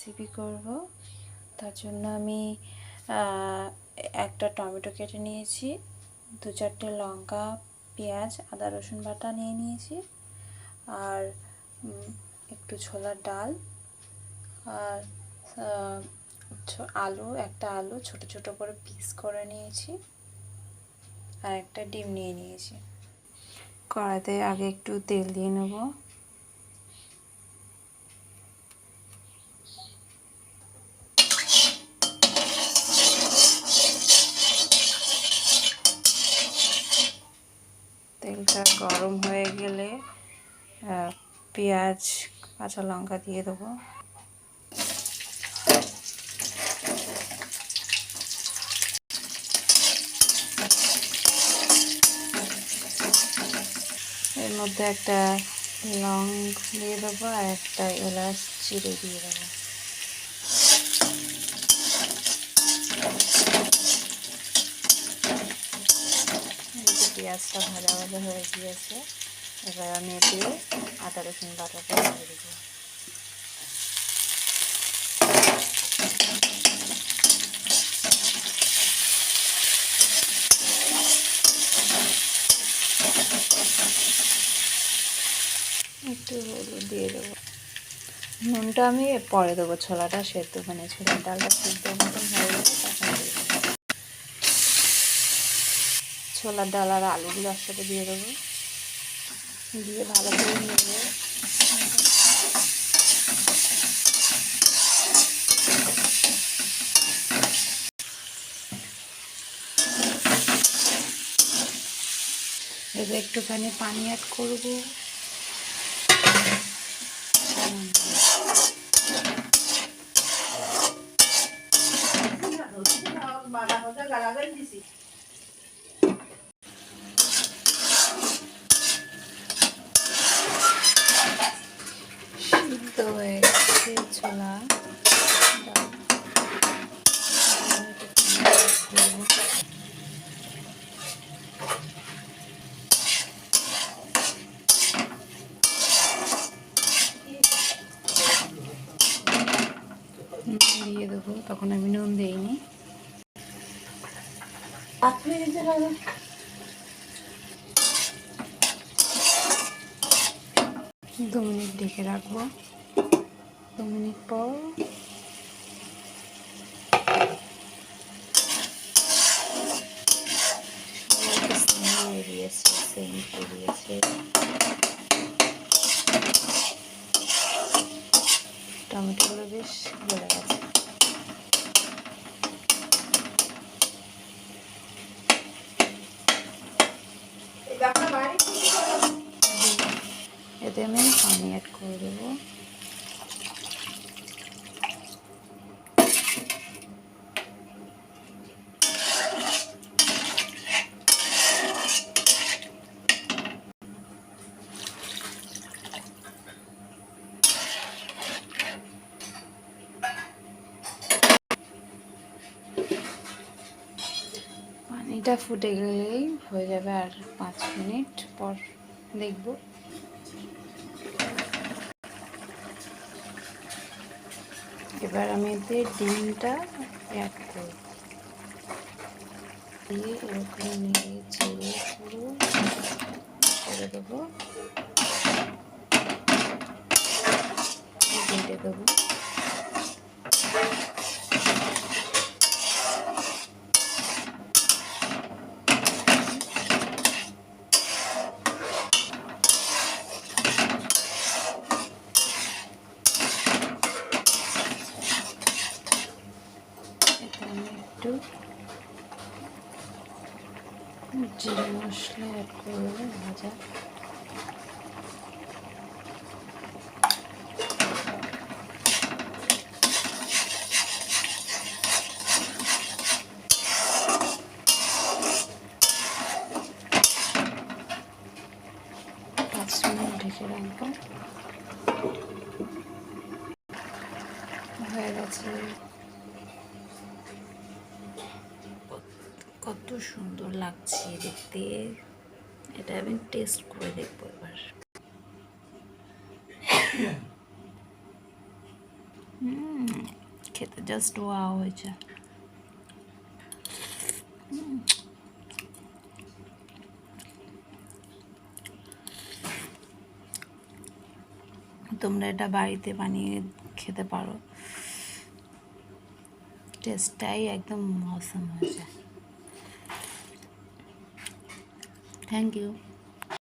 Recipe করব। তার জন্য আমি একটা টমেটো কেটে নিয়েছি, 2-4টে লঙ্কা, পেঁয়াজ, আদা রসুন বাটা নিয়ে নিয়েছি, আর একটু ছোলার ডাল, আর একটা আলু ছোট ছোট করে পিস করে নিয়েছি, আর একটা ডিম নিয়ে নিয়েছি। কড়াইতে আগে একটু তেল দিয়ে নেব। তেলটা গরম হয়ে গেলে পেঁয়াজ, কাঁচা লঙ্কা দিয়ে দেবো। এর মধ্যে একটা লং দিয়ে দেবো আর একটা এলাচ চিড়ে দিয়ে দেবো। পেঁয়াজটা ভাজা ভাজা হয়ে গিয়েছে, এবার আমি এতে আদা রসুন বাটাটা দিয়ে দেবো। একটু হলুদ দিয়ে দেবো। নুনটা আমি পরে দেবো, ছোলাটা সেদ্ধ ছোলার ডালটা সিদ্ধ মতন হয়ে গেলে তখন দিয়ে দেবো। ছোলার ডাল আর আলুগুলো একসাথে দিয়ে দেবো, দিয়ে ভালো করে নেড়ে এবার একটুখানি পানি অ্যাড করবো। সিদ্ধ হয়ে গেছে ছোলা দিয়ে দেবো। তখন আমি নুন দিইনি। 2 মিনিট ঢেকে রাখবো। 2 মিনিট পর বেরিয়েছে, সেন্ট বেরিয়েছে। টমেটোগুলো বেশ গলে গেছে। এতে আমি পানি অ্যাড করে দেবো। পানিটা ফুটে গেলেই হয়ে যাবে, আর 5 মিনিট পর দেখব। এবার আমি এতে ডিমটা অ্যাড করব, দিয়ে এরকম নেড়ে চেড়ে পুরো করে দেবো, ঢেকে দেবো। একটু জিরে মশলা অ্যাড করে দেবো, ভাজা। ঢেকে রাখবো। হয়ে গেছে। কত সুন্দর লাগছে দেখতে। এটা আমি টেস্ট করে দেখবো এবার। খেতে জাস্ট ওয়াও হয়েছে। তোমরা এটা বাড়িতে বানিয়ে খেতে পারো, টেস্টটাই একদম অসাম হয়েছে। Thank you.